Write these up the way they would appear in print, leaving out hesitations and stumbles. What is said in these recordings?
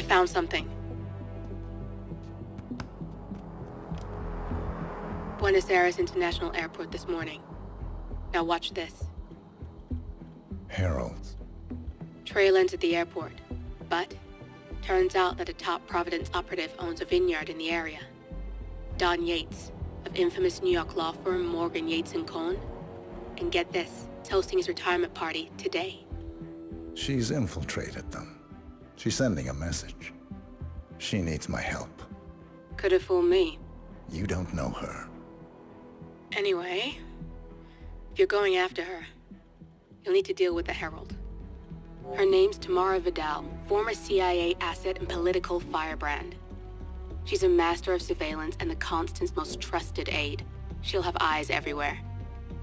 found something. Buenos Aires International Airport this morning. Now watch this. Heralds. Trail ends at the airport, but turns out that a top Providence operative owns a vineyard in the area. Don Yates, of infamous New York law firm Morgan, Yates & Cohn. And get this, is hosting his retirement party today. She's infiltrated them. She's sending a message. She needs my help. Could have fooled me. You don't know her. Anyway, if you're going after her, you'll need to deal with the Herald. Her name's Tamara Vidal, former CIA asset and political firebrand. She's a master of surveillance and the Constant's most trusted aide. She'll have eyes everywhere.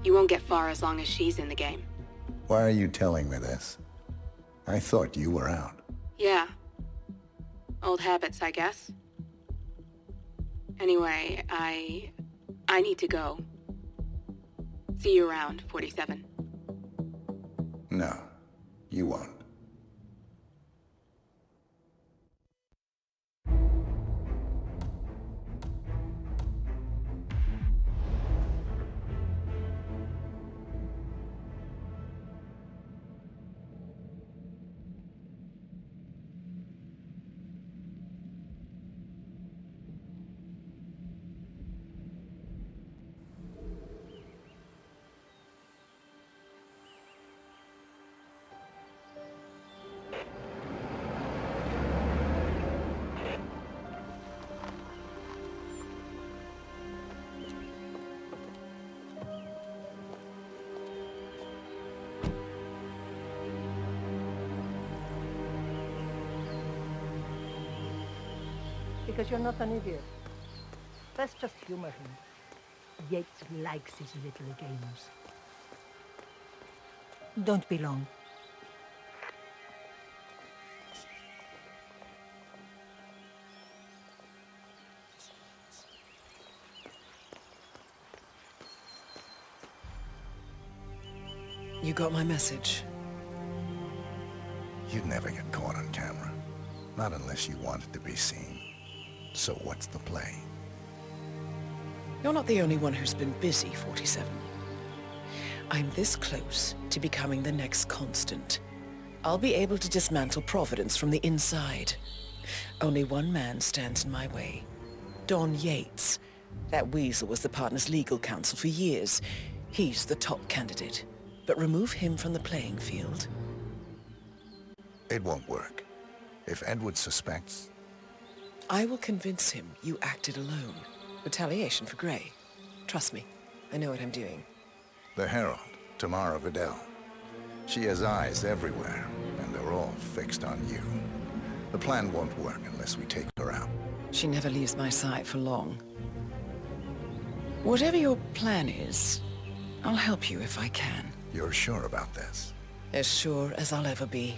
You won't get far as long as she's in the game. Why are you telling me this? I thought you were out. Yeah. Old habits, I guess. Anyway, I need to go. See you around, 47. No, you won't. Because you're not an idiot. Let's just humor him. Yates likes his little games. Don't be long. You got my message. You'd never get caught on camera. Not unless you wanted to be seen. So what's the play? You're not the only one who's been busy, 47. I'm this close to becoming the next Constant. I'll be able to dismantle Providence from the inside. Only one man stands in my way. Don Yates. That weasel was the partner's legal counsel for years. He's the top candidate. But remove him from the playing field. It won't work. If Edward suspects... I will convince him you acted alone. Retaliation for Grey. Trust me, I know what I'm doing. The Herald, Tamara Vidal. She has eyes everywhere, and they're all fixed on you. The plan won't work unless we take her out. She never leaves my side for long. Whatever your plan is, I'll help you if I can. You're sure about this? As sure as I'll ever be.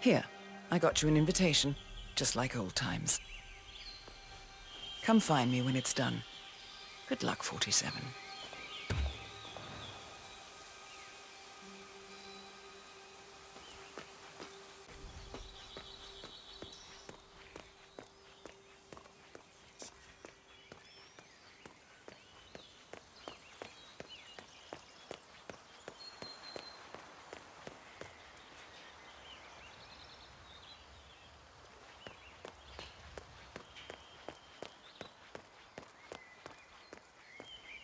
Here, I got you an invitation, just like old times. Come find me when it's done. Good luck, 47.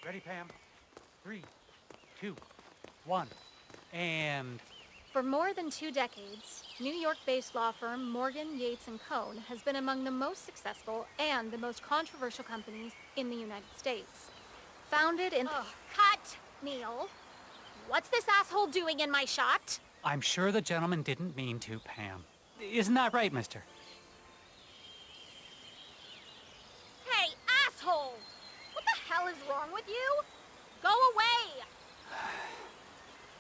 Ready, Pam? 3, 2, 1, and... For more than 2 decades, New York-based law firm Morgan, Yates & Cohn has been among the most successful and the most controversial companies in the United States. Founded in... Oh, cut, Neil. What's this asshole doing in my shot? I'm sure the gentleman didn't mean to, Pam. Isn't that right, mister? Hey, asshole! What the hell is wrong with you? Go away!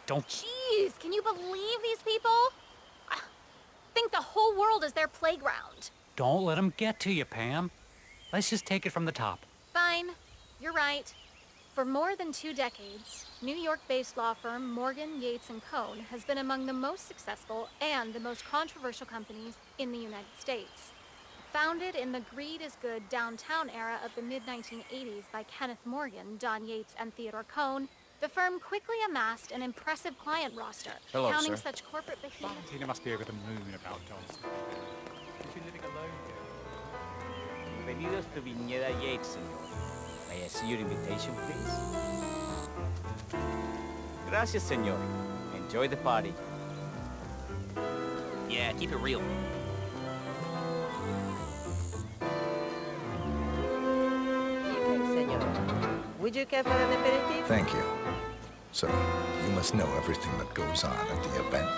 Don't... Jeez, can you believe these people? Think the whole world is their playground. Don't let him get to you, Pam. Let's just take it from the top. Fine, you're right. For more than 2 decades, New York-based law firm Morgan, Yates & Cohn has been among the most successful and the most controversial companies in the United States. Founded in the greed is good downtown era of the mid-1980s by Kenneth Morgan, Don Yates, and Theodore Cohn, the firm quickly amassed an impressive client roster, Hello, counting sir. such corporate behemoths. Valentina must be over the moon about John's. She's been living alone here. Bienvenidos to Viñeda Yates, señor. May I see your invitation, please? Gracias, señor. Enjoy the party. Yeah, keep it real. Evening, senor. Would you care for an aperitif? Thank you. So, you must know everything that goes on at the event.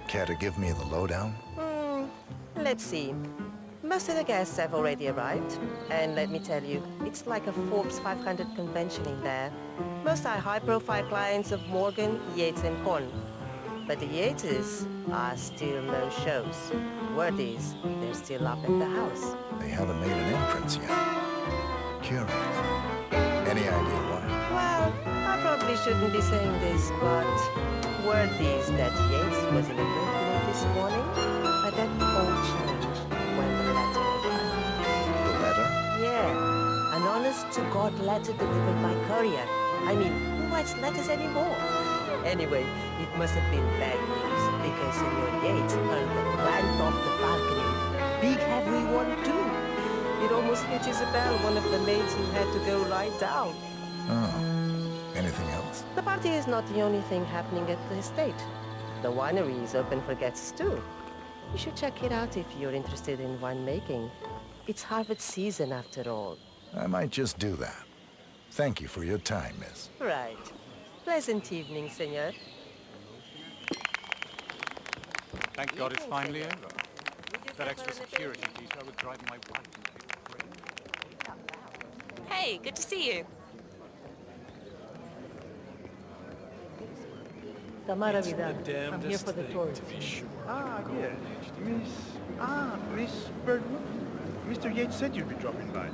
Care to give me the lowdown? Let's see. Most of the guests have already arrived, and let me tell you, it's like a Forbes 500 convention in there. Most are high-profile clients of Morgan, Yates & Cohn. But the Yates are still no shows. Word is, they're still up at the house. They haven't made an entrance yet. Curious. Any idea why? Well, I probably shouldn't be saying this, but word is that Yates was in a good mood this morning, but that all changed when the letter arrived. The letter? Yeah, an honest-to-God letter delivered by courier. I mean, who writes letters anymore? Anyway, it must have been bad news, because Senor Yates heard the clank off the balcony. Big heavy one, too. It almost hit Isabel, one of the maids who had to go lie down. Oh. Anything else? The party is not the only thing happening at the estate. The winery is open for guests, too. You should check it out if you're interested in winemaking. It's harvest season, after all. I might just do that. Thank you for your time, miss. Right. Pleasant evening, senor. Thank God it's finally over. That extra security detail would drive my wife into the grave. Hey, good to see you. Tamara Vidal. I'm here for the tourists. Ah, yes. Miss Birdwood. Mr. Yates said you'd be dropping by.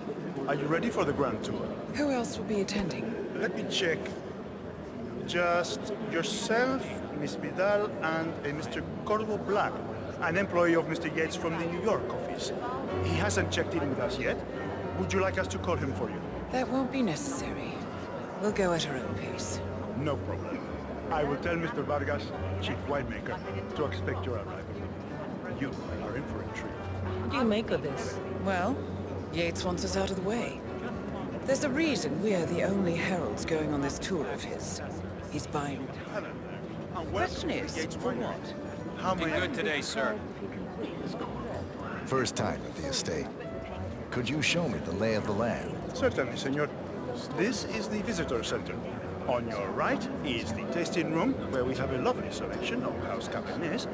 Are you ready for the grand tour? Who else will be attending? Let me check. Just yourself, Miss Vidal, and a Mr. Corvo Black, an employee of Mr. Yates from the New York office. He hasn't checked in with us yet. Would you like us to call him for you? That won't be necessary. We'll go at our own pace. No problem. I will tell Mr. Vargas, chief winemaker, to expect your arrival. You are in for a treat. What do you make of this? Well, Yates wants us out of the way. There's a reason we're the only heralds going on this tour of his. He's buying. Question is, for what? How Been may good today, sir. First time at the estate. Could you show me the lay of the land? Certainly, senor. This is the visitor center. On your right is the tasting room, where we have a lovely selection of house cabernets.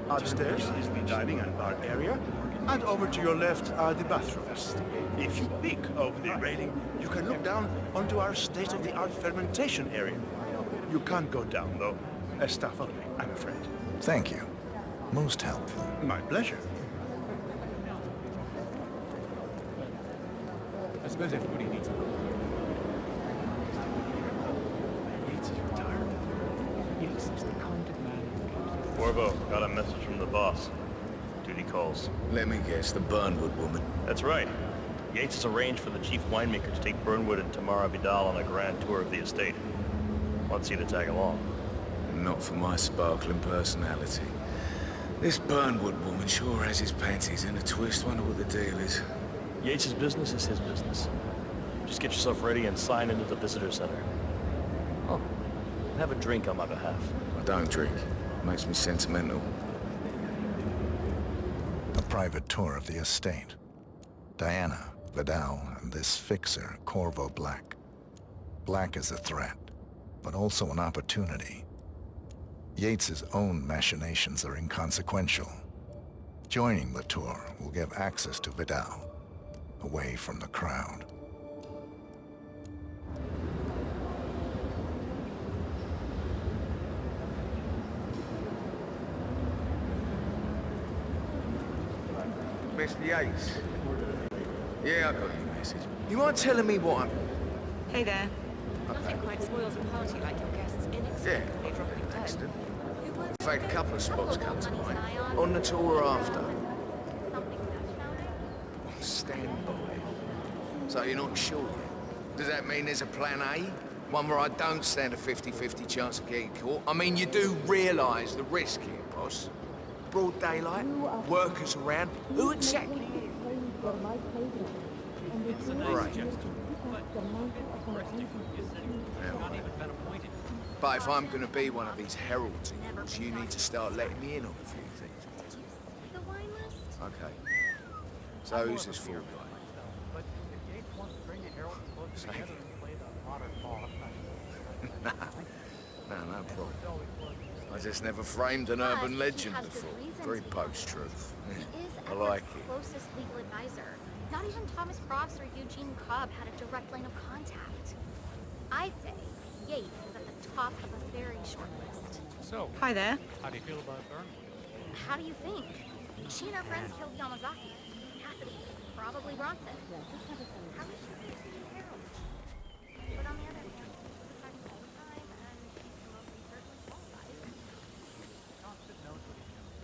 Upstairs is the dining and bar area, and over to your left are the bathrooms. If you peek over the railing, you can look down onto our state-of-the-art fermentation area. You can't go down, though. Staff only, I'm afraid. Thank you. Most helpful. My pleasure. I suppose everybody needs to. Yates is retired. Yates is the kind of man. Corvo, got a message from the boss. Duty calls. Let me guess, the Burnwood woman. That's right. Yates has arranged for the chief winemaker to take Burnwood and Tamara Vidal on a grand tour of the estate. Wants you to tag along. And not for my sparkling personality. This Burnwood woman sure has his panties in a twist. Wonder what the deal is. Yates' business is his business. Just get yourself ready and sign into the visitor center. Oh, have a drink on my behalf. I don't drink. Makes me sentimental. A private tour of the estate. Diana, Vidal, and this fixer, Corvo Black. Black is a threat, but also an opportunity. Yates's own machinations are inconsequential. Joining the tour will give access to Vidal, away from the crowd. Mr. Yates. Yeah, I got your message. You mind telling me what I'm... Hey there. Nothing quite spoils a party like your guests inexplicably dropping dead. Accident. In fact, a couple of spots come to mind. On the tour after. Stand by. So you're not sure yet? Does that mean there's a plan A? One where I don't stand a 50-50 chance of getting caught? I mean, you do realise the risk here, boss. Broad daylight, workers around. Who exactly? Right. But if I'm going to be one of these heralds, you need to start letting me in on a few things. The wine list? Okay. So who's this fool guy? Same. No problem. I just never framed an urban legend before. Very post-truth. I like it. Closest legal advisor. Not even Thomas Cross or Eugene Cobb had a direct line of contact. I'd say Yates is at the top of a very short list. So, Hi there. how do you feel about Burnwood? How do you think? She and her friends killed Yamazaki. Cassidy, probably Bronson. How is she going to be Harold? But on the other hand, she has all the time, and she's mostly certainly qualified. Constant knows what he's doing.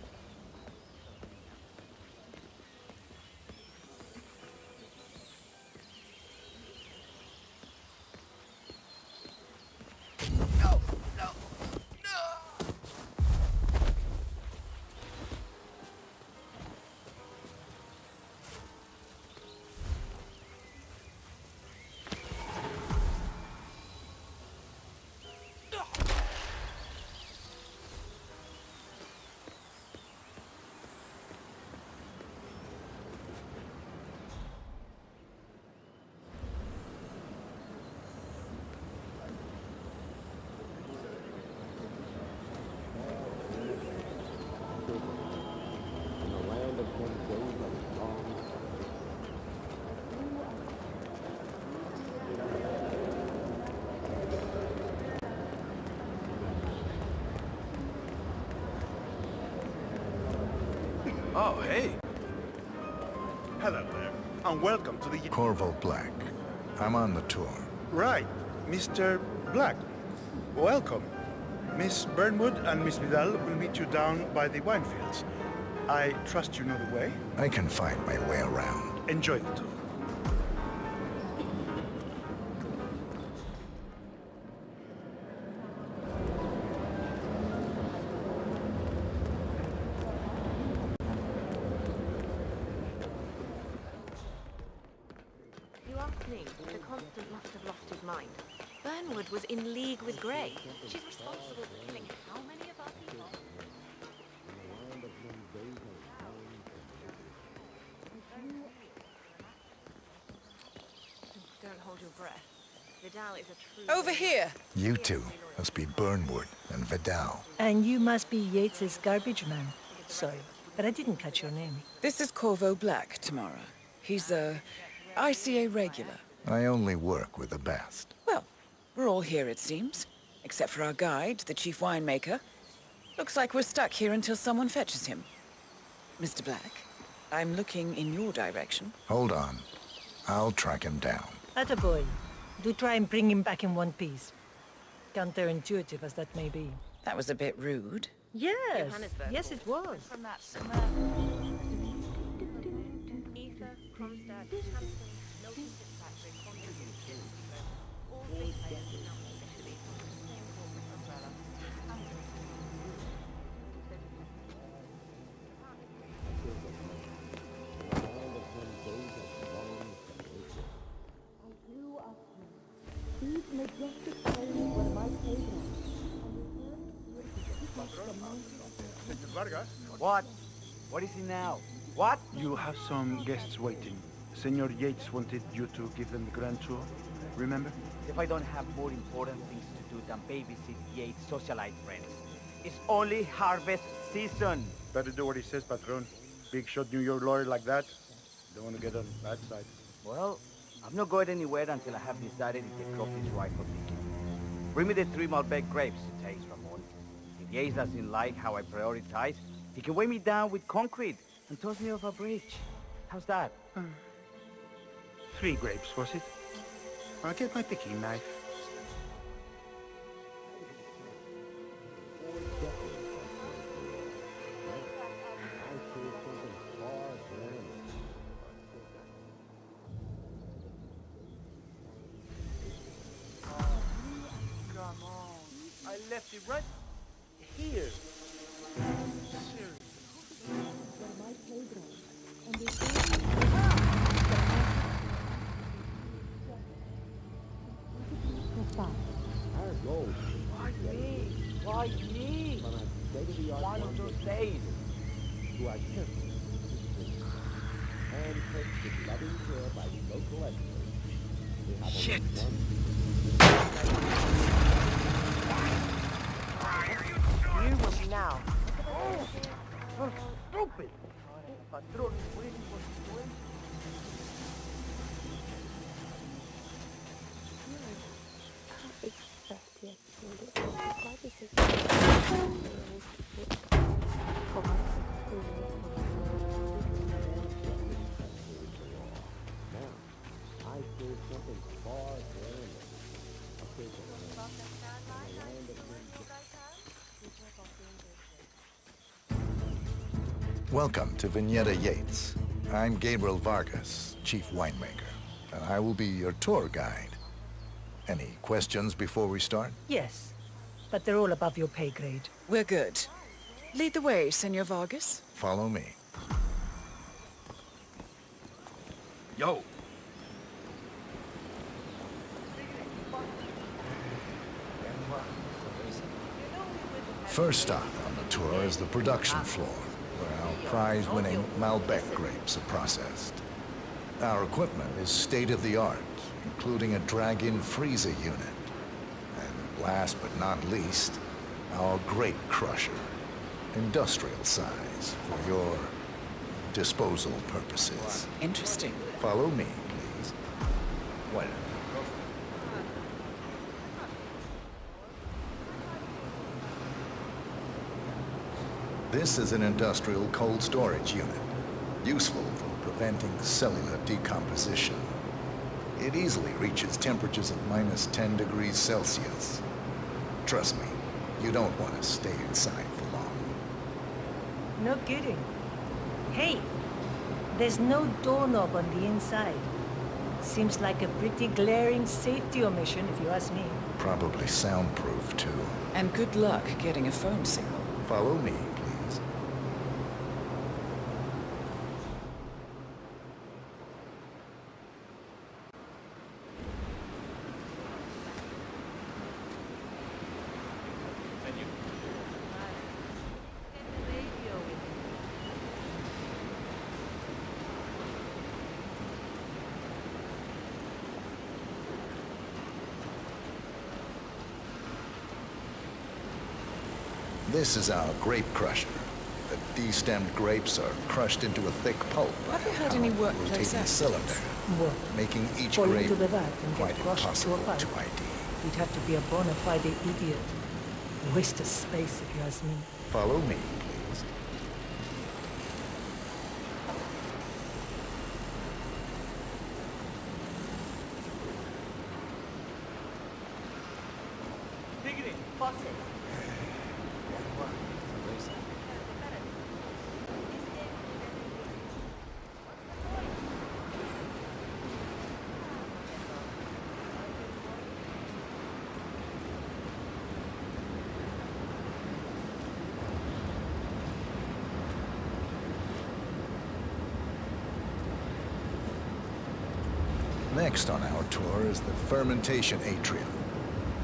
Oh, hey. Hello there, and welcome to the... Corvo Black. I'm on the tour. Right, Mr. Black. Welcome. Miss Burnwood and Miss Vidal will meet you down by the wine fields. I trust you know the way. I can find my way around. Enjoy the tour. You asked me. The Constant must have lost his mind. Burnwood was in league with Grey. She's responsible for killing how many of our people? Don't hold your breath. Vidal is a true... Over here! You two must be Burnwood and Vidal. And you must be Yates's garbage man. Sorry, but I didn't catch your name. This is Corvo Black, Tamara. He's a ICA regular. I only work with the best. Well, we're all here, it seems. Except for our guide, the chief winemaker. Looks like we're stuck here until someone fetches him. Mr. Black, I'm looking in your direction. Hold on. I'll track him down. Attaboy. Do try and bring him back in one piece. Counterintuitive as that may be. That was a bit rude. Yes. Yes, it was. From that summer... Ether, Kronstadt, Hampton, Milton Fitzpatrick, contribution. All three players now officially under the same corporate umbrella. Mr. Vargas? What? What is it now? What? You have some guests waiting. Senor Yates wanted you to give them the grand tour. Remember? If I don't have more important things to do than babysit Yates' socialite friends. It's only harvest season. Better do what he says, Patron. Big shot New York lawyer like that. Don't want to get on the bad side. Well, I'm not going anywhere until I have decided if the crop is right for picking. Bring me the 3 Malbec grapes, it takes Ramon. If Yates doesn't like how I prioritize, he can weigh me down with concrete and toss me off a bridge. How's that? 3 grapes, was it? I'll get my picking knife. left it right here. Our goal Why me? Why me? on a state-of-the-art One of those days. who are carefully handpicked with loving care by local experts. We have Shit. You with me now. Oh, so stupid. Patrón, waiting for situation. Now, I fear something far grander. A prison Welcome to Vignetta Yates. I'm Gabriel Vargas, chief winemaker, and I will be your tour guide. Any questions before we start? Yes, but they're all above your pay grade. We're good. Lead the way, Senor Vargas. Follow me. Yo. First stop on the tour is the production floor, where our prize-winning Malbec grapes are processed. Our equipment is state-of-the-art, including a drag-in freezer unit. And last but not least, our grape crusher, industrial size for your disposal purposes. Interesting. Follow me, please. Well. This is an industrial cold storage unit, useful for preventing cellular decomposition. It easily reaches temperatures of -10 degrees Celsius. Trust me, you don't want to stay inside for long. No kidding. Hey, there's no doorknob on the inside. Seems like a pretty glaring safety omission, if you ask me. Probably soundproof, too. And good luck getting a phone signal. Follow me, please. This is our grape crusher. The destemmed grapes are crushed into a thick pulp. Have you had any workplace rotating accidents? cylinder, What? making each Fall grape into the vat and quite get crushed to a impossible pulp. to ID. You'd have to be a bona fide idiot. Waste of space, if you ask me. Follow me, please. Tigre, pase. Next on our tour is the fermentation atrium.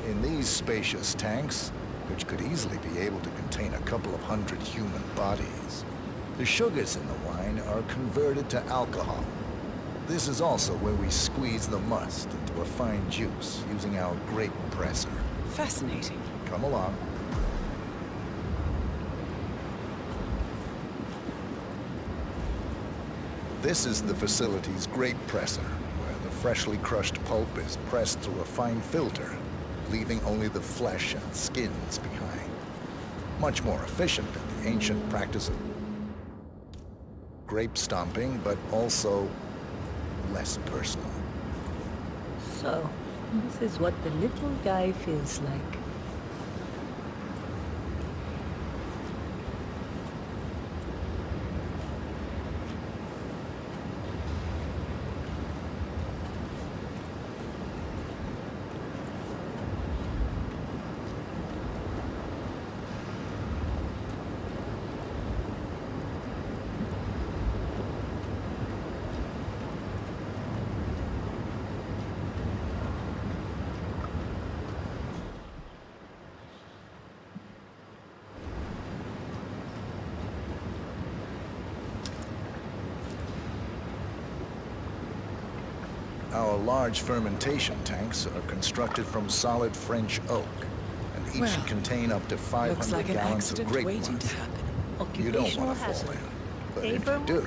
In these spacious tanks, which could easily be able to contain a couple of hundred human bodies, the sugars in the wine are converted to alcohol. This is also where we squeeze the must into a fine juice using our grape presser. Fascinating. Come along. This is the facility's grape presser, where the freshly crushed pulp is pressed through a fine filter, leaving only the flesh and skins behind. Much more efficient than the ancient practice of grape stomping, but also less personal. So, this is what the little guy feels like. Our large fermentation tanks are constructed from solid French oak, and each Well, contain up to 500 looks like an gallons of accident grape waiting to wine. happen. You don't Occupational want to fall hazard. in, but Stay if for you a do,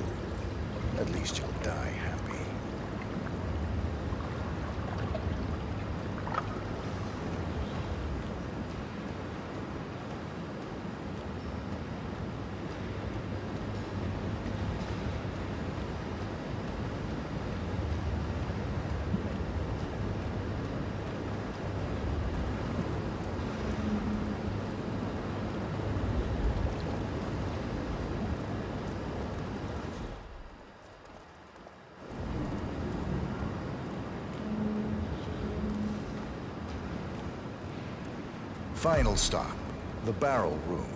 at least you'll die happy. Final stop, the barrel room.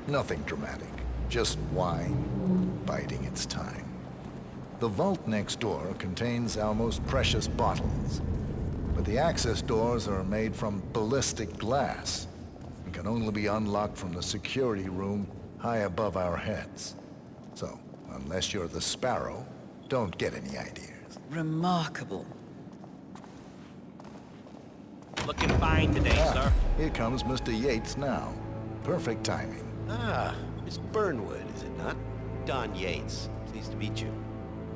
Nothing dramatic, just wine biding its time. The vault next door contains our most precious bottles, but the access doors are made from ballistic glass and can only be unlocked from the security room high above our heads. So, unless you're the Sparrow, don't get any ideas. Remarkable. Looking fine today, sir. Here comes Mr. Yates now. Perfect timing. Ah, Miss Burnwood, is it not? Don Yates. Pleased to meet you.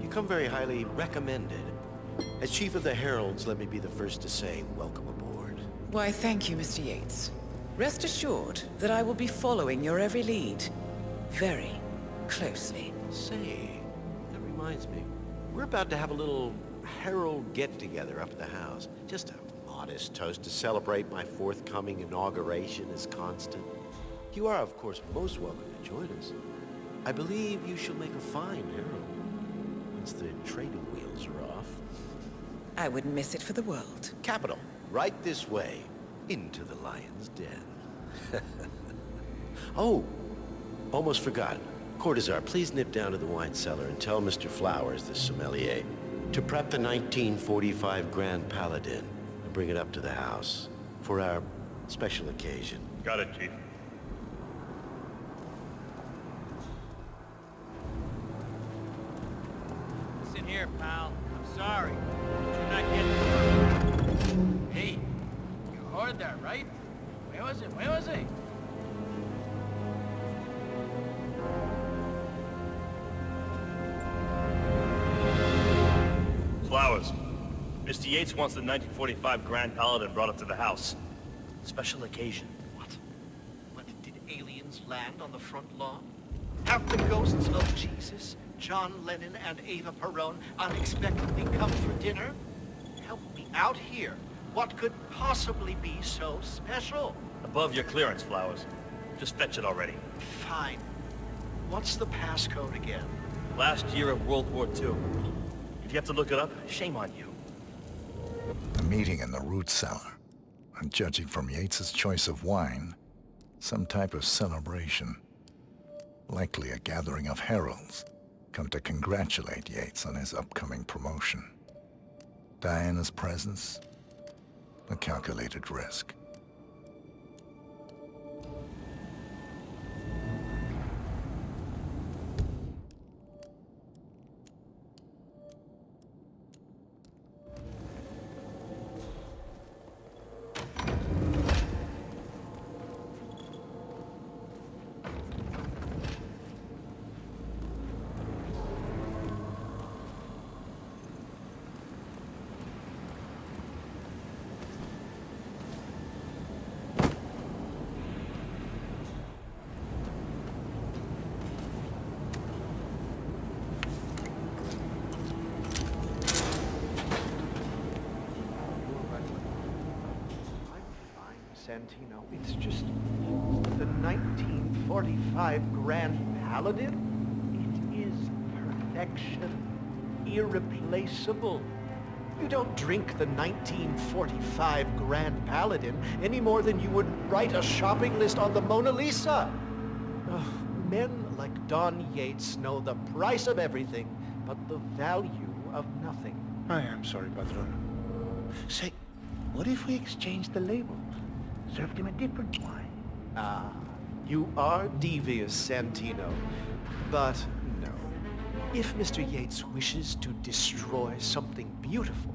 You come very highly recommended. As Chief of the Heralds, let me be the first to say welcome aboard. Why, thank you, Mr. Yates. Rest assured that I will be following your every lead very closely. Say, that reminds me. We're about to have a little Herald get-together up at the house. Just a modest toast to celebrate my forthcoming inauguration as Constant. You are, of course, most welcome to join us. I believe you shall make a fine Herald, once the trading wheels are off. I wouldn't miss it for the world. Capital. Right this way, into the lion's den. Oh, almost forgot. Cortazar, please nip down to the wine cellar and tell Mr. Flowers, the sommelier, to prep the 1945 Grand Paladin and bring it up to the house for our special occasion. Got it, Chief. Listen here, pal. I'm sorry. You're not getting... Hey, you heard that, right? Where was it? Where was it? Flowers. Mr. Yates wants the 1945 Grand Paladin brought up to the house. Special occasion. What, did aliens land on the front lawn? Have the ghosts of Jesus, John Lennon, and Eva Perón unexpectedly come for dinner? Help me out here. What could possibly be so special? Above your clearance, Flowers. Just fetch it already. Fine. What's the passcode again? Last year of World War II. If you have to look it up, shame on you. A meeting in the root cellar. And judging from Yates's choice of wine, some type of celebration. Likely a gathering of heralds, come to congratulate Yates on his upcoming promotion. Diana's presence, a calculated risk. Santino, it's just the 1945 Grand Paladin. It is perfection, irreplaceable. You don't drink the 1945 Grand Paladin any more than you would write a shopping list on the Mona Lisa. Oh, men like Don Yates know the price of everything, but the value of nothing. I am sorry, Padron. Say, what if we exchange the labels? Served him a different wine. Ah, you are devious, Santino. But no. If Mr. Yates wishes to destroy something beautiful,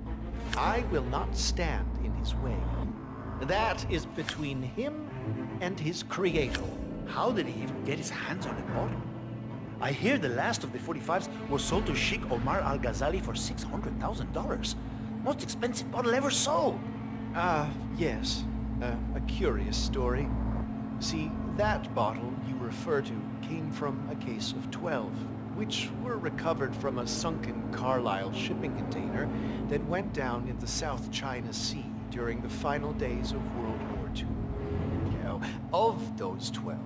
I will not stand in his way. That is between him and his creator. How did he even get his hands on a bottle? I hear the last of the 45s was sold to Sheikh Omar Al-Ghazali for $600,000. Most expensive bottle ever sold. Yes. A curious story. See, that bottle you refer to came from a case of 12, which were recovered from a sunken Carlisle shipping container that went down in the South China Sea during the final days of World War II. You know, of those 12,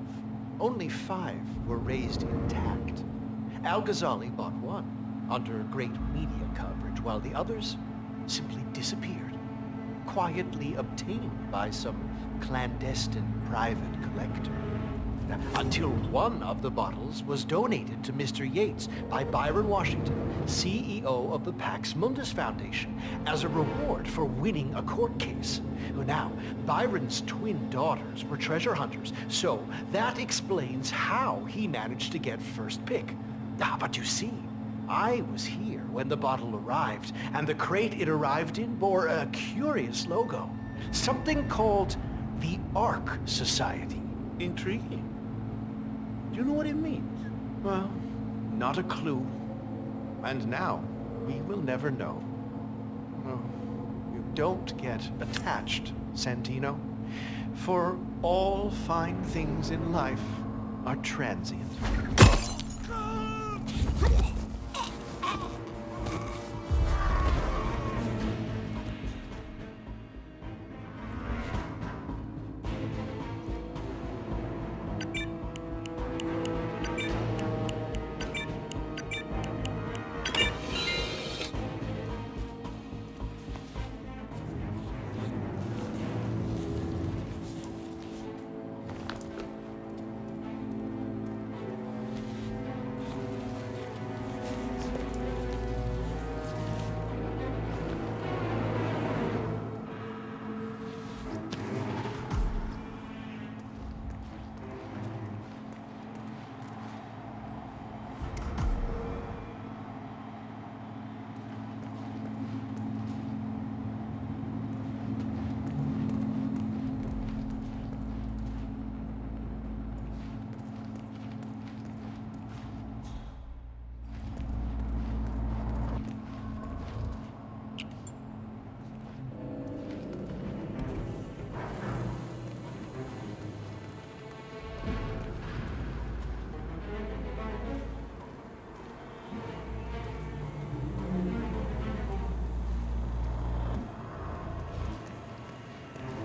only 5 were raised intact. Al-Ghazali bought one under great media coverage, while the others simply disappeared, quietly obtained by some clandestine private collector. Until one of the bottles was donated to Mr. Yates by Byron Washington, CEO of the Pax Mundus Foundation, as a reward for winning a court case. Now, Byron's twin daughters were treasure hunters, so that explains how he managed to get first pick. But you see, I was here when the bottle arrived, and the crate it arrived in bore a curious logo. Something called the Ark Society. Intriguing. Do you know what it means? Well, not a clue. And now, we will never know. Oh, you don't get attached, Santino. For all fine things in life are transient.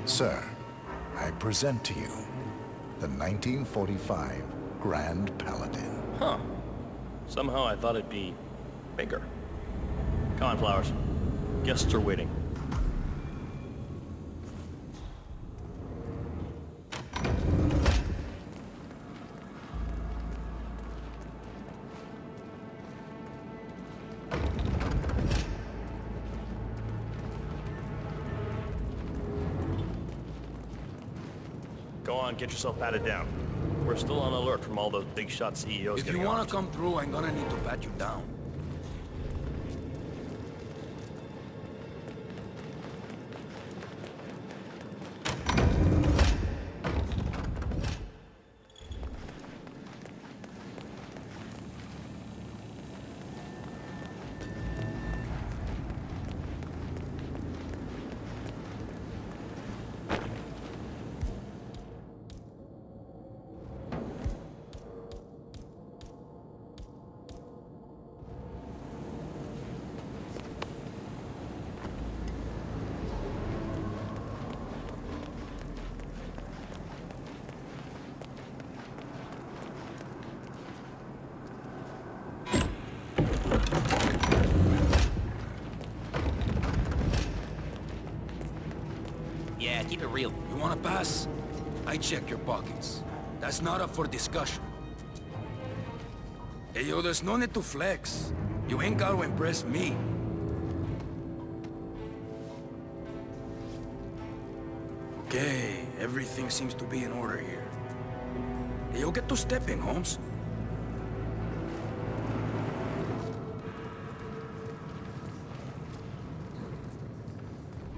Sir, I present to you the 1945 Grand Paladin. Huh. Somehow I thought it'd be bigger. Come on, Flowers. Guests are waiting. Go on, get yourself patted down. We're still on alert from all those big shot CEOs. If you want to come through, I'm gonna need to pat you down. Yeah, keep it real. You wanna pass? I check your pockets. That's not up for discussion. Hey, yo, there's no need to flex. You ain't gotta impress me. Okay, everything seems to be in order here. Hey, yo, get to stepping, Holmes.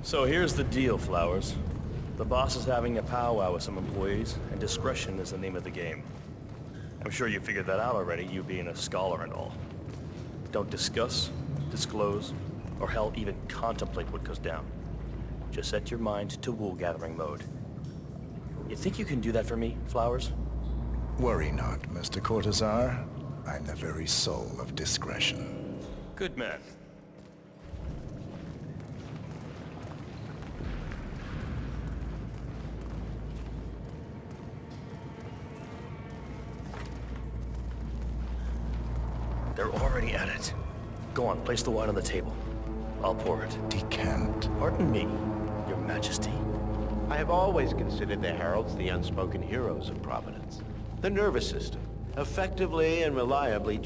So here's the deal, Flowers. The boss is having a powwow with some employees, and discretion is the name of the game. I'm sure you figured that out already, you being a scholar and all. Don't discuss, disclose, or hell even contemplate what goes down. Just set your mind to wool-gathering mode. You think you can do that for me, Flowers? Worry not, Mr. Cortazar. I'm the very soul of discretion. Good man. They're already at it. Go on, place the wine on the table. I'll pour it. Decant. Pardon me, Your Majesty. I have always considered the heralds the unspoken heroes of Providence. The nervous system, effectively and reliably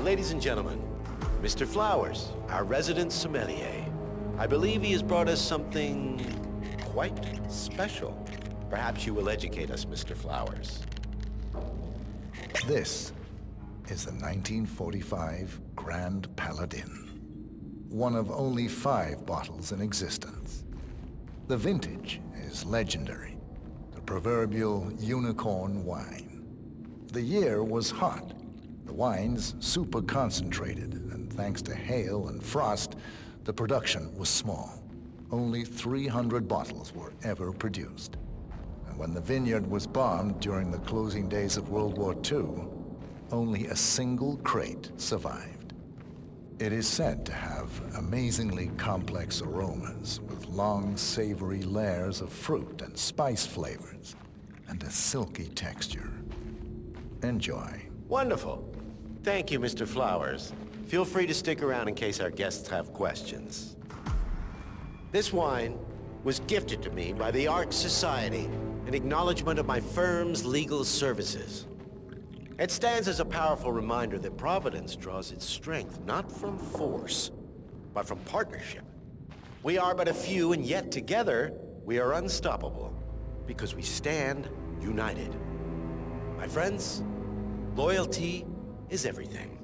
ladies and gentlemen, Mr. Flowers, our resident sommelier. I believe he has brought us something quite special. Perhaps you will educate us, Mr. Flowers. This is the 1945 Grand Paladin. One of only 5 bottles in existence. The vintage is legendary. The proverbial unicorn wine. The year was hot. The wine's super concentrated, and thanks to hail and frost, the production was small. Only 300 bottles were ever produced. And when the vineyard was bombed during the closing days of World War II, only a single crate survived. It is said to have amazingly complex aromas with long, savory layers of fruit and spice flavors, and a silky texture. Enjoy. Wonderful. Thank you, Mr. Flowers. Feel free to stick around in case our guests have questions. This wine was gifted to me by the Art Society in acknowledgement of my firm's legal services. It stands as a powerful reminder that Providence draws its strength not from force, but from partnership. We are but a few, and yet together we are unstoppable because we stand united. My friends, loyalty is everything,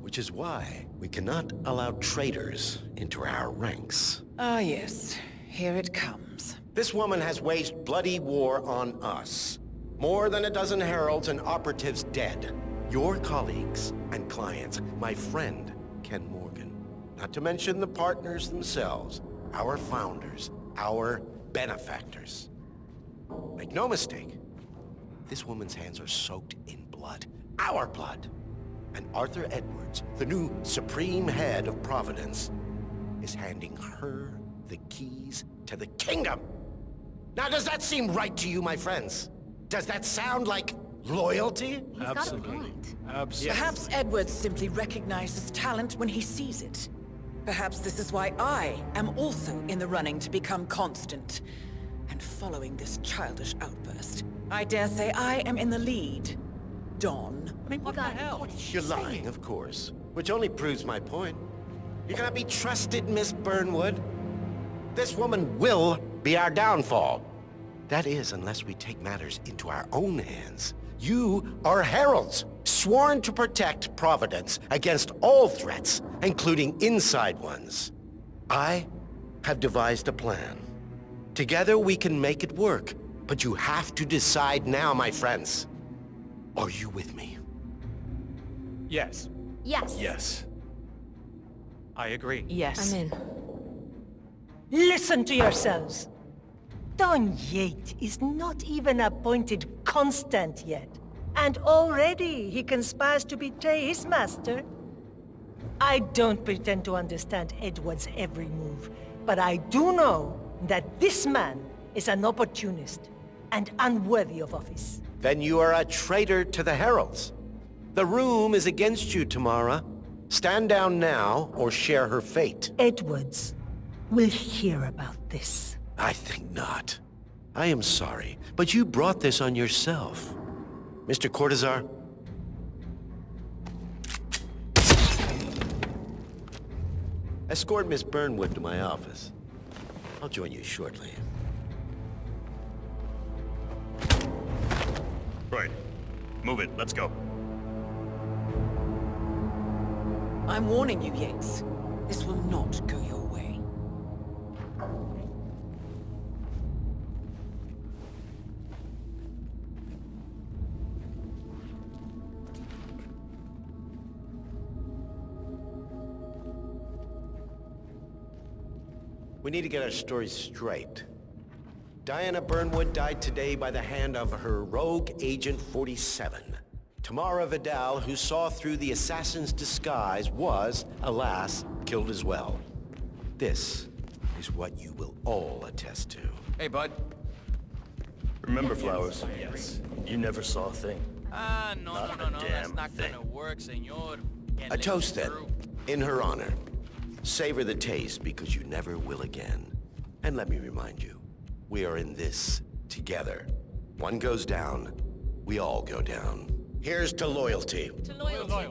which is why we cannot allow traitors into our ranks. Ah, yes. Here it comes. This woman has waged bloody war on us. More than a dozen heralds and operatives dead. Your colleagues and clients, my friend, Ken Morgan. Not to mention the partners themselves, our founders, our benefactors. Make no mistake, this woman's hands are soaked in blood. Our blood. And Arthur Edwards, the new supreme head of Providence, is handing her the keys to the kingdom. Now, does that seem right to you, my friends? Does that sound like loyalty? Absolutely. Absolutely. Perhaps Edwards simply recognizes talent when he sees it. Perhaps this is why I am also in the running to become constant. And following this childish outburst, I dare say I am in the lead. Dawn. I mean, what the hell? You're lying, of course. Which only proves my point. You cannot be trusted, Miss Burnwood. This woman will be our downfall. That is, unless we take matters into our own hands. You are heralds, sworn to protect Providence against all threats, including inside ones. I have devised a plan. Together we can make it work, but you have to decide now, my friends. Are you with me? Yes. Yes. Yes. I agree. Yes. I'm in. Listen to yourselves. Don Yates is not even appointed constant yet. And already he conspires to betray his master. I don't pretend to understand Edward's every move, but I do know that this man is an opportunist and unworthy of office. Then you are a traitor to the heralds. The room is against you, Tamara. Stand down now or share her fate. Edwards will hear about this. I think not. I am sorry, but you brought this on yourself. Mr. Cortazar? Escort Miss Burnwood to my office. I'll join you shortly. Right. Move it. Let's go. I'm warning you, Yates. This will not go your way. We need to get our stories straight. Diana Burnwood died today by the hand of her rogue Agent 47. Tamara Vidal, who saw through the assassin's disguise, was, alas, killed as well. This is what you will all attest to. Hey, bud. Remember, Flowers, you never saw a thing. No, Not no, a no, damn that's not thing. gonna work, senor. Can't A let toast, you then, through. in her honor. Savor the taste, because you never will again. And let me remind you, we are in this together. One goes down, we all go down. Here's to loyalty. To loyalty.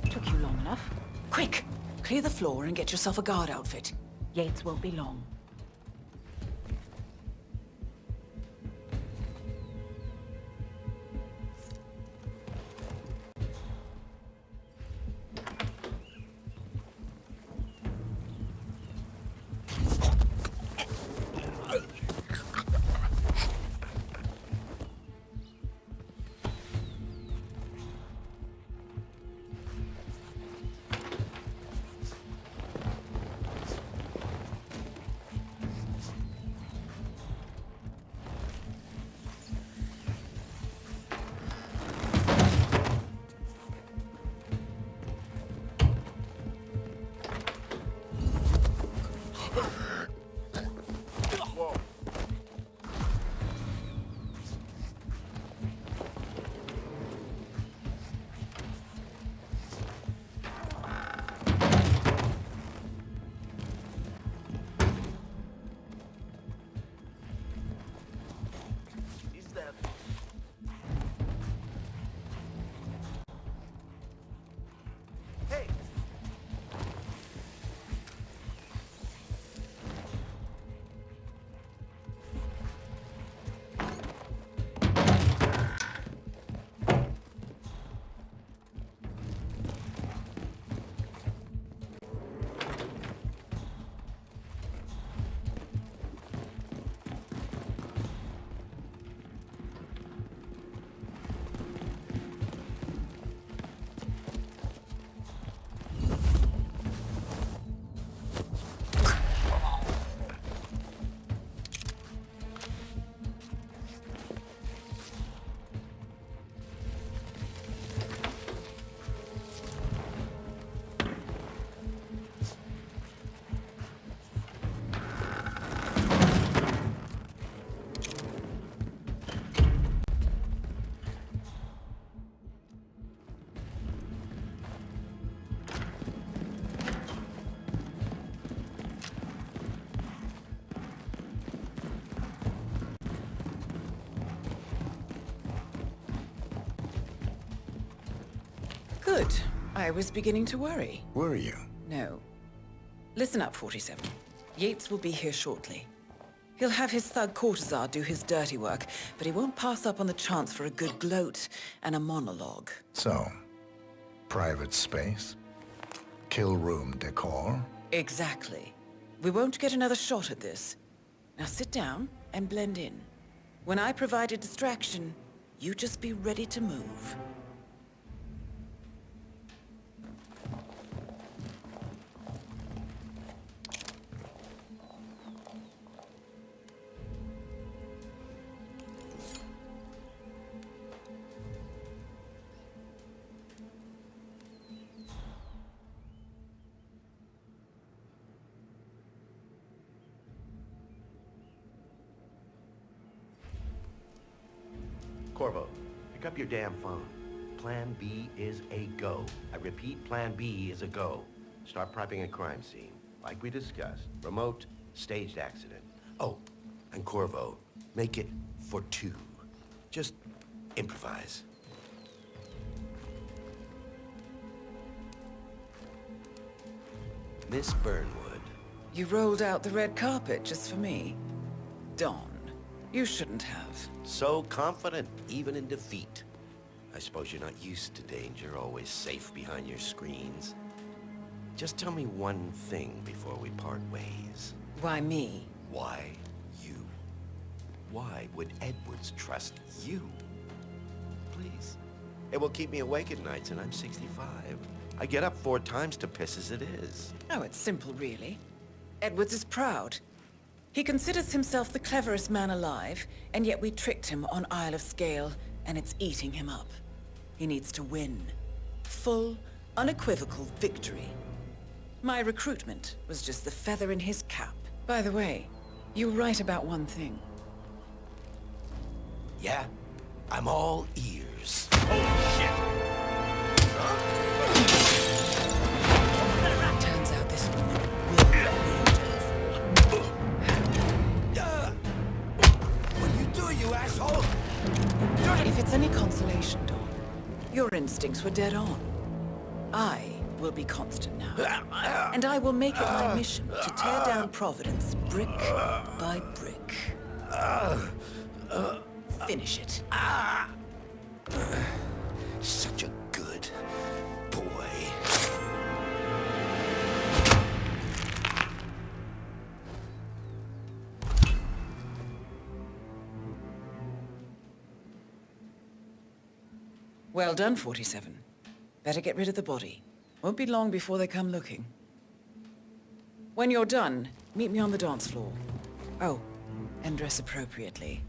Took you long enough. Quick! Clear the floor and get yourself a guard outfit. Yates won't be long. Good. I was beginning to worry. Were you? No. Listen up, 47. Yates will be here shortly. He'll have his thug courtesan do his dirty work, but he won't pass up on the chance for a good gloat and a monologue. So, private space? Kill room decor? Exactly. We won't get another shot at this. Now sit down and blend in. When I provide a distraction, you just be ready to move. Corvo, pick up your damn phone. Plan B is a go. I repeat, Plan B is a go. Start prepping a crime scene. Like we discussed. Remote, staged accident. Oh, and Corvo, make it for 2. Just improvise. Miss Burnwood. You rolled out the red carpet just for me. Dawn, you shouldn't have. So confident, even in defeat. I suppose you're not used to danger, always safe behind your screens. Just tell me one thing before we part ways. Why me? Why you? Why would Edwards trust you? Please. It will keep me awake at nights, and I'm 65. I get up 4 times to piss as it is. Oh, it's simple, really. Edwards is proud. He considers himself the cleverest man alive, and yet we tricked him on Isle of Scale, and it's eating him up. He needs to win. Full, unequivocal victory. My recruitment was just the feather in his cap. By the way, you were right about one thing. Yeah? I'm all ears. Oh, shit! Turns out this woman will be What are you doing, you asshole? If it's any consolation, Dawn, your instincts were dead on. I will be constant now. And I will make it my mission to tear down Providence brick by brick. Finish it. Such a good boy. Well done, 47. Better get rid of the body. Won't be long before they come looking. When you're done, meet me on the dance floor. Oh, and dress appropriately.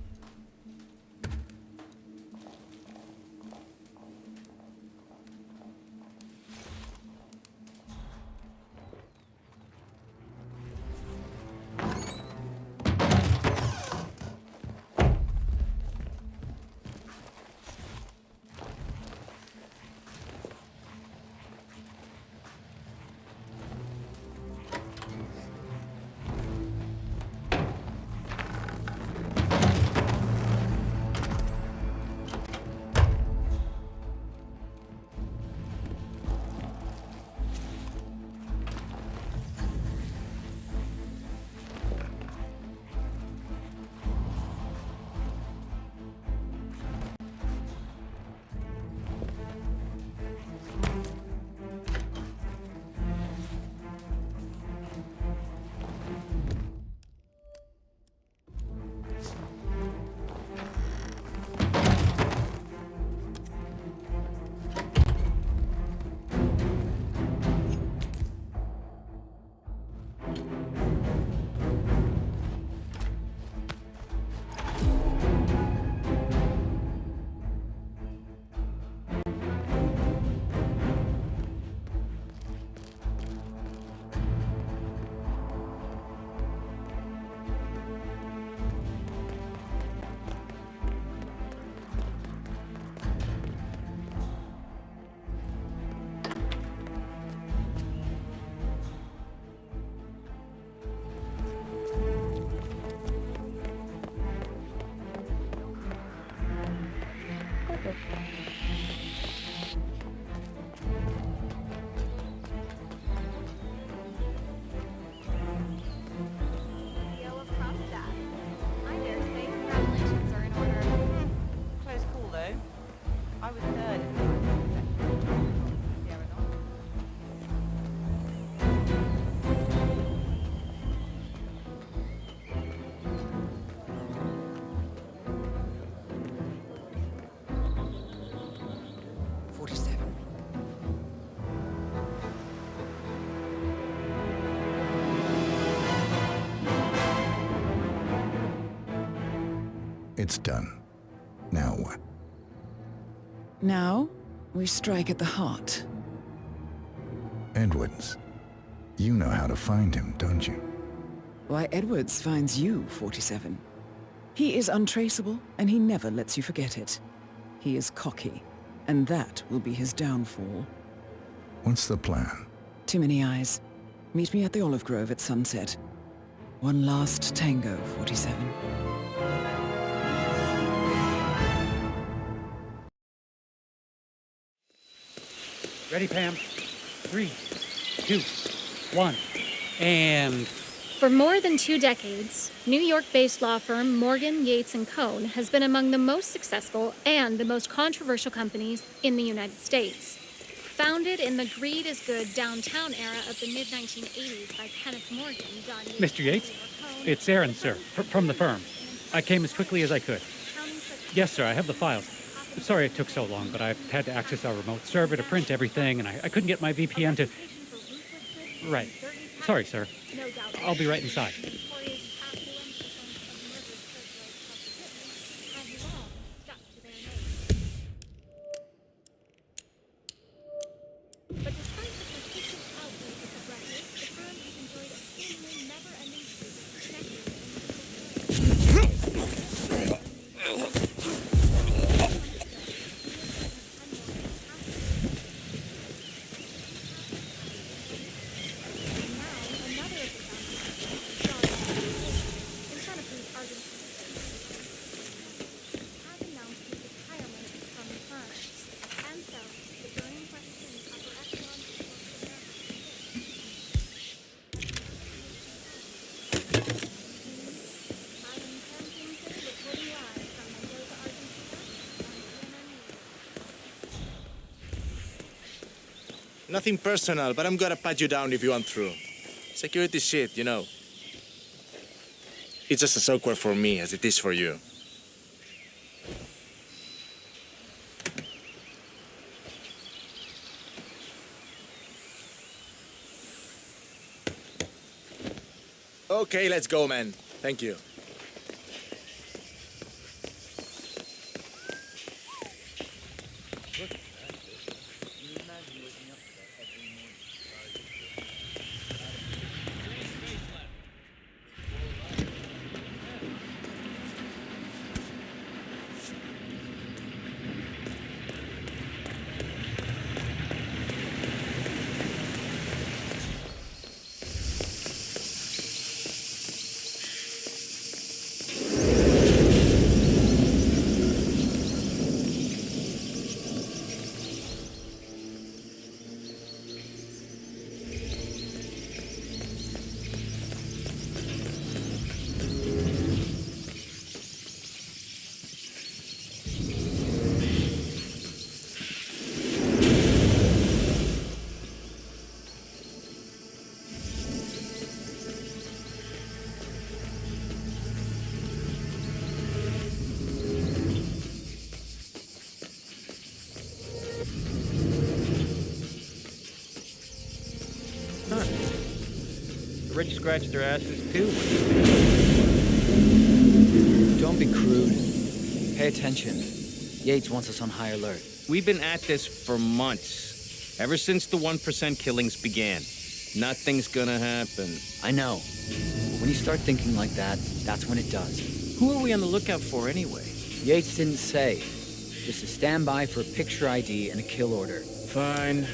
It's done. Now what? Now, we strike at the heart. Edwards. You know how to find him, don't you? Why, Edwards finds you, 47. He is untraceable, and he never lets you forget it. He is cocky, and that will be his downfall. What's the plan? Too many eyes. Meet me at the Olive Grove at sunset. One last tango, 47. Ready, Pam? 3, 2, 1, and... For more than 2 decades, New York-based law firm Morgan, Yates & Cohn has been among the most successful and the most controversial companies in the United States. Founded in the greed is good downtown era of the mid-1980s by Kenneth Morgan, John Yates, Mr. Yates? It's Aaron, sir, from the firm. I came as quickly as I could. Yes, sir, I have the files. Sorry it took so long, but I've had to access our remote server to print everything, and I couldn't get my VPN to... Right. Sorry, sir. I'll be right inside. But despite the persistent outbreak of the record, the firm has enjoyed a seemingly never-ending streak of Nothing personal, but I'm gonna pat you down if you want through. Security shit, you know. It's just as awkward for me as it is for you. Okay, let's go, man. Thank you. Rich scratched their asses too. Don't be crude. Pay attention. Yates wants us on high alert. We've been at this for months. Ever since the 1% killings began. Nothing's gonna happen. I know. But when you start thinking like that, that's when it does. Who are we on the lookout for anyway? Yates didn't say. Just a standby for a picture ID and a kill order. Fine.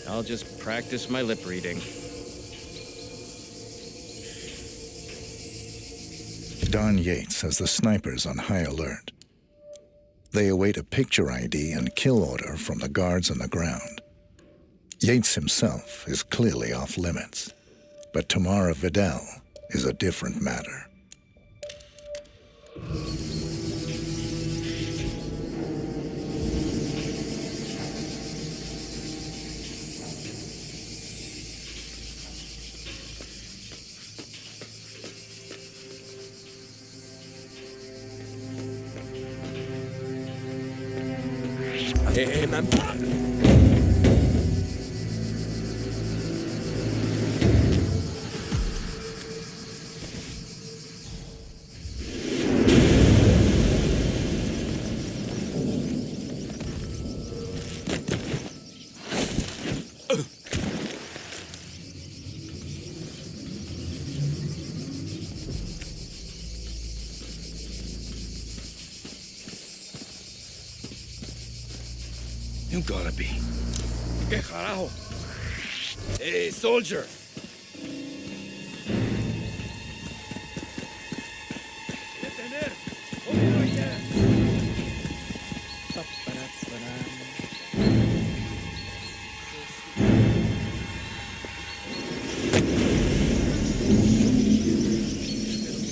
I'll just practice my lip reading. Don Yates has the snipers on high alert. They await a picture ID and kill order from the guards on the ground. Yates himself is clearly off limits, but Tamara Vidal is a different matter. Hey, man. You gotta be. ¿Qué carajo? Hey, soldier!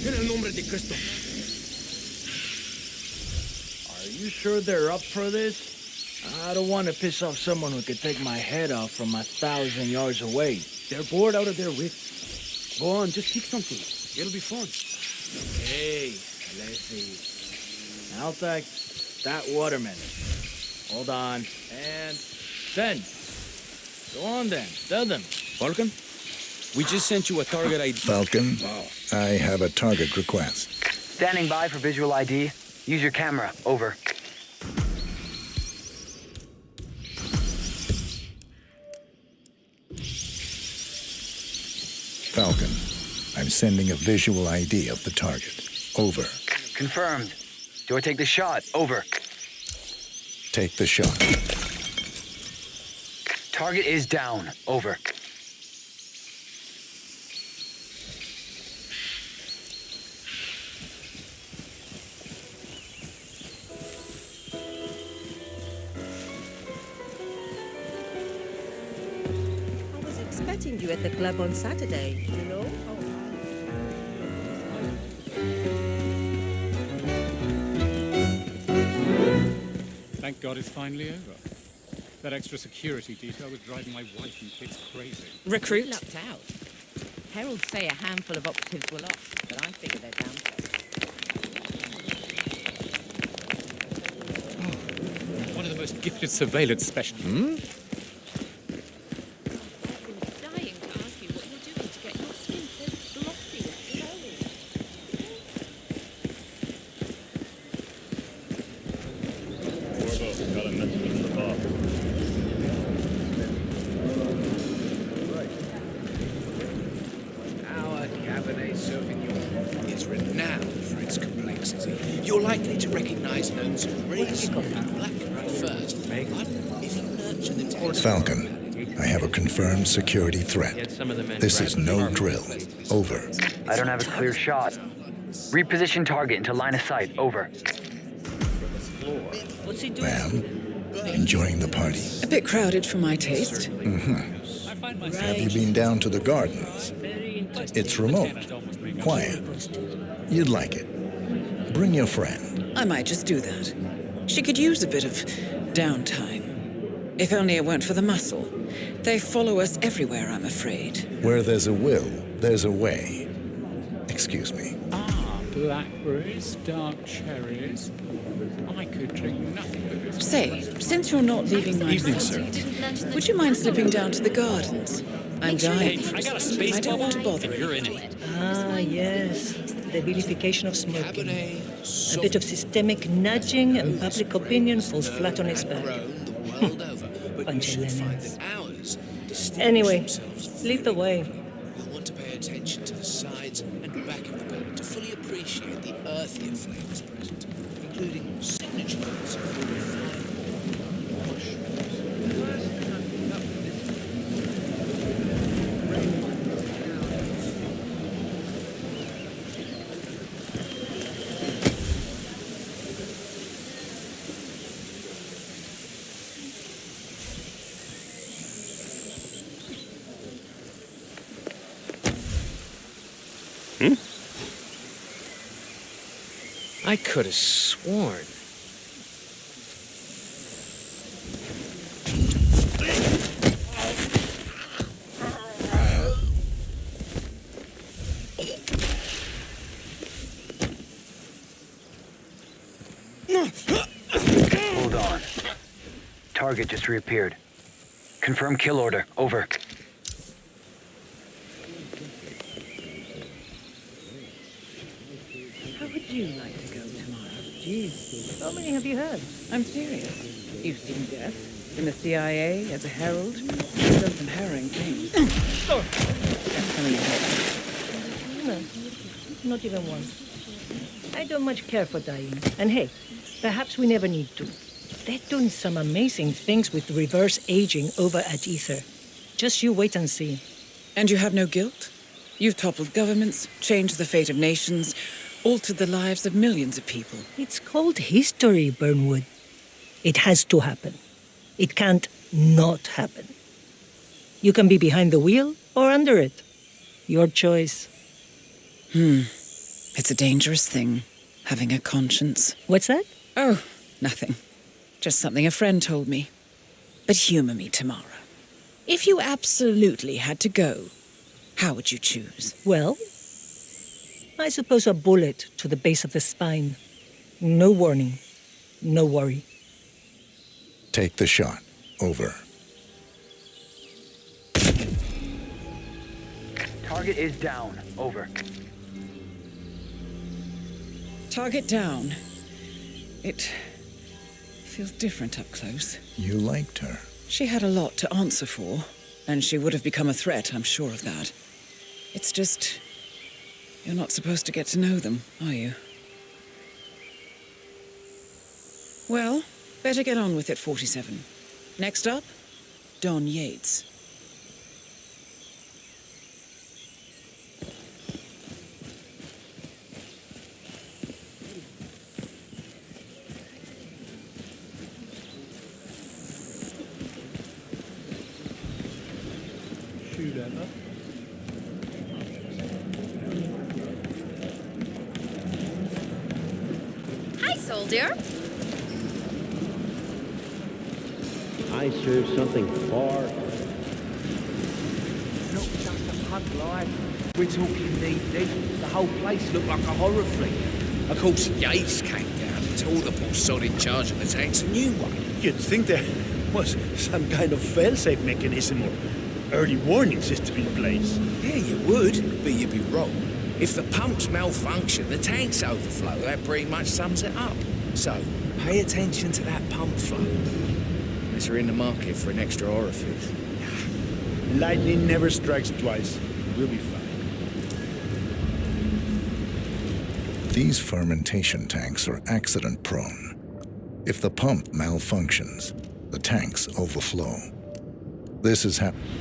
En el nombre de Cristo. Are you sure they're up for this? I don't want to piss off someone who could take my head off from 1,000 yards away. They're bored out of their wits. Go on, just pick something. It'll be fun. Hey, let's see. I'll take that watermelon. Hold on. And send. Go on then. Tell them. Falcon? We just sent you a target ID. Falcon, I have a target request. Standing by for visual ID. Use your camera. Over. Falcon, I'm sending a visual ID of the target. Over. Confirmed. Do I take the shot? Over. Take the shot. Target is down. Over. I was expecting you at the club on Saturday, you know? Thank God it's finally over. That extra security detail was driving my wife and kids crazy. Recruit? Lucked out. Heralds say a handful of operatives were lost, but I figure they're down to. One of the most gifted surveillance specialists. Dying to ask you what you're doing to get your skin so glossy and glowing. Corvo, got a message from the boss. Our Cabernet Sauvignon is renowned for its complexity. You're likely to recognize notes of race and black at first, but if you nurture the taste... Falcon, I have a confirmed security threat. This is no drill. Over. I don't have a clear shot. Reposition target into line of sight. Over. What's he doing? Ma'am, enjoying the party? A bit crowded for my taste. Have you been down to the gardens? It's remote, quiet. You'd like it. Bring your friend. I might just do that. She could use a bit of downtime. If only it weren't for the muscle. They follow us everywhere, I'm afraid. Where there's a will, there's a way. Excuse me. Blackberries, dark cherries. I could drink nothing but this. Say, since you're not leaving my Evening, house, sir. would you mind slipping down to the gardens? I'm dying. I got a space I don't want to bubble bother if you're in it. Ah, yes. The vilification of smoking. A bit of systemic nudging and public opinion falls flat on its back. Bunch of lemons. Anyway, lead the way. You'll want to pay attention to the sides and back of the building to fully appreciate the earthier flavors present, including signature notes of I could have sworn. Hold on. Target just reappeared. Confirm kill order. Over. How would you like to go tomorrow? Jeez, how many have you heard? I'm serious. You've seen death in the CIA as a herald. You've done some harrowing things. How many have? No, not even one. I don't much care for dying. And hey, perhaps we never need to. They're doing some amazing things with reverse aging over at Ether. Just you wait and see. And you have no guilt? You've toppled governments, changed the fate of nations, altered the lives of millions of people. It's called history, Burnwood. It has to happen. It can't not happen. You can be behind the wheel or under it. Your choice. It's a dangerous thing, having a conscience. What's that? Oh, nothing. Just something a friend told me. But humor me tomorrow. If you absolutely had to go, how would you choose? Well, I suppose a bullet to the base of the spine. No warning. No worry. Take the shot. Over. Target is down. Over. Target down. It feels different up close. You liked her. She had a lot to answer for, and she would have become a threat, I'm sure of that. It's just... you're not supposed to get to know them, are you? Well, better get on with it, 47. Next up, Don Yates. Hi, soldier. I serve something far. Not just a pug life. We're talking knee-deep. The whole place looked like a horror flick. Of course, Yates came down and told the boss in charge of the tanks a new one. You'd think there was some kind of fail-safe mechanism or early warning system in place. Yeah, you would, but you'd be wrong. If the pumps malfunction, the tanks overflow. That pretty much sums it up. So, pay attention to that pump flow. Unless you're in the market for an extra orifice. Lightning never strikes twice. We'll be fine. These fermentation tanks are accident-prone. If the pump malfunctions, the tanks overflow. This is happening.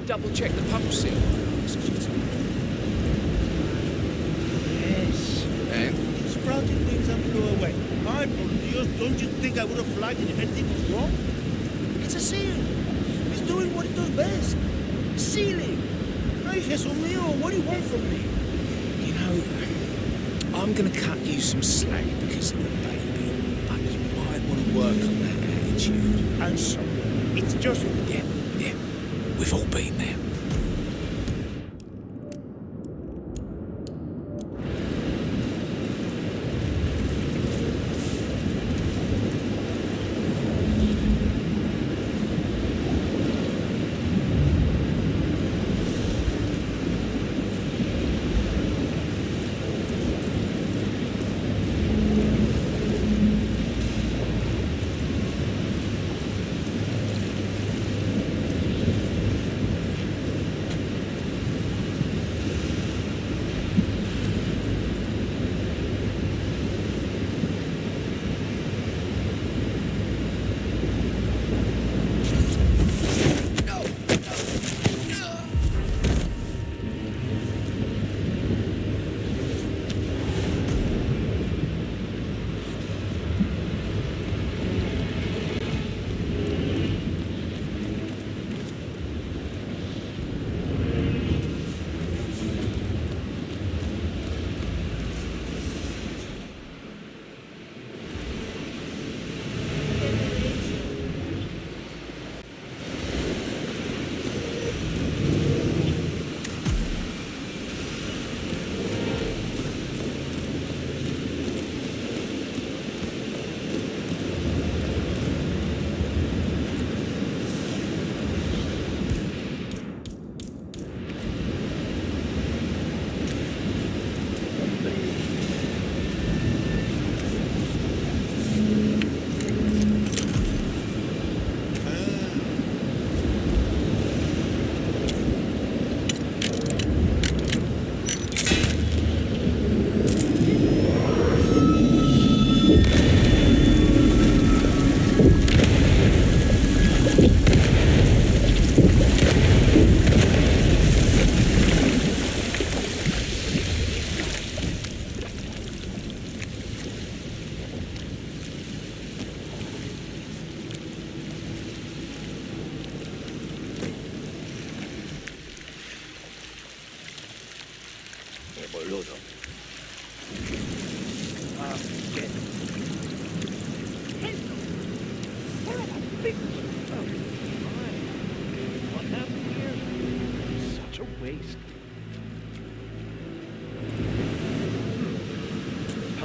Double-check the pump seal. Yes. And? Sprouting things and flew away. Ay, por Dios, don't you think I would have flagged it if anything was wrong? It's a seal. It's doing what it does best. Sealing. Ay, Jesús mío, what do you want from me? You know, I'm gonna cut you some slack because of the baby, but you might want to work on that attitude. I'm sorry. It's just... Yeah. We've all been there.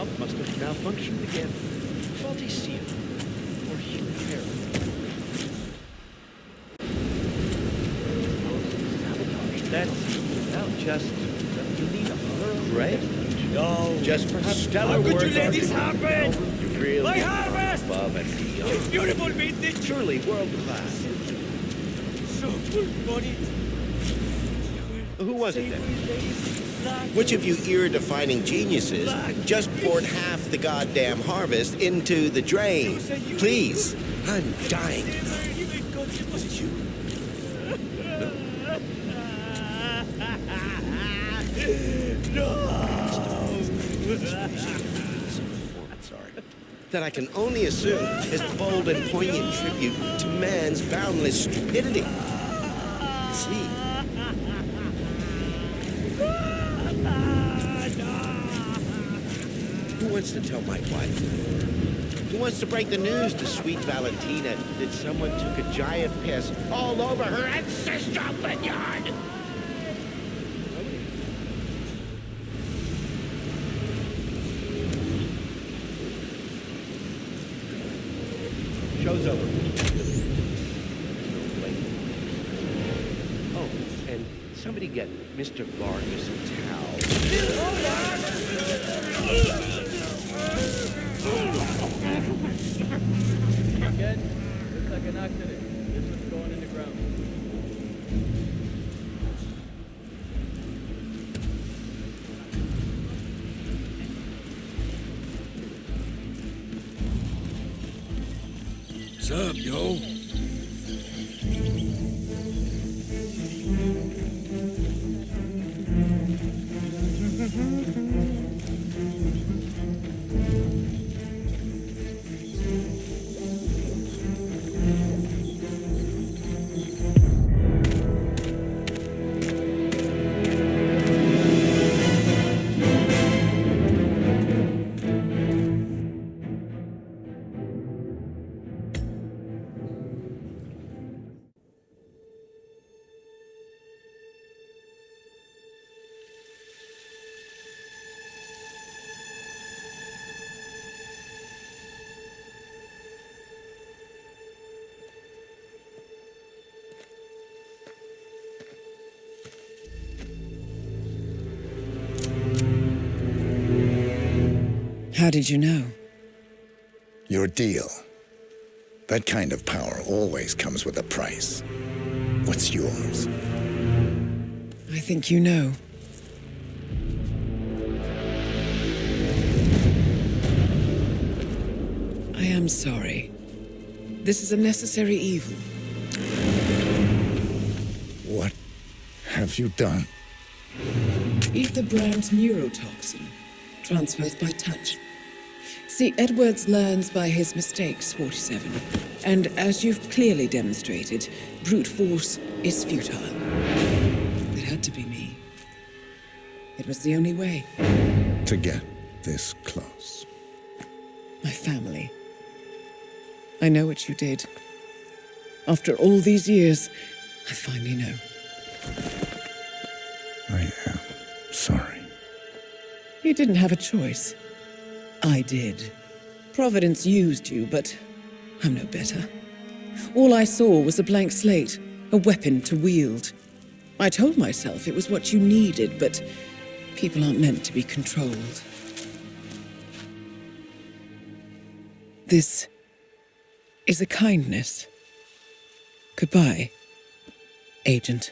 valve must have malfunctioned again. Faulty seal or human error. That's now just you need a thorough great. No, just perhaps stellar How could you work let this on- happen? You really My are harvest! above and beyond. It's beautiful vintage! Truly world class. So full-bodied. Who was it then? Which of you ear-defining geniuses just poured half the goddamn harvest into the drain? Please, I'm dying to know. Was it you? That I can only assume is bold and poignant tribute to man's boundless stupidity. See? Who wants to tell my wife? Who wants to break the news to sweet Valentina that someone took a giant piss all over her ancestral vineyard? Show's over. Oh, and somebody get Mr. Vargas a towel. Again, looks like an accident. This one's going in the ground. Sup, yo? How did you know? Your deal. That kind of power always comes with a price. What's yours? I think you know. I am sorry. This is a necessary evil. What have you done? Ether brand neurotoxin transfers by touch. See, Edwards learns by his mistakes, 47. And as you've clearly demonstrated, brute force is futile. It had to be me. It was the only way. To get this close. My family. I know what you did. After all these years, I finally know. I am sorry. You didn't have a choice. I did. Providence used you, but I'm no better. All I saw was a blank slate, a weapon to wield. I told myself it was what you needed, but people aren't meant to be controlled. This is a kindness. Goodbye, Agent.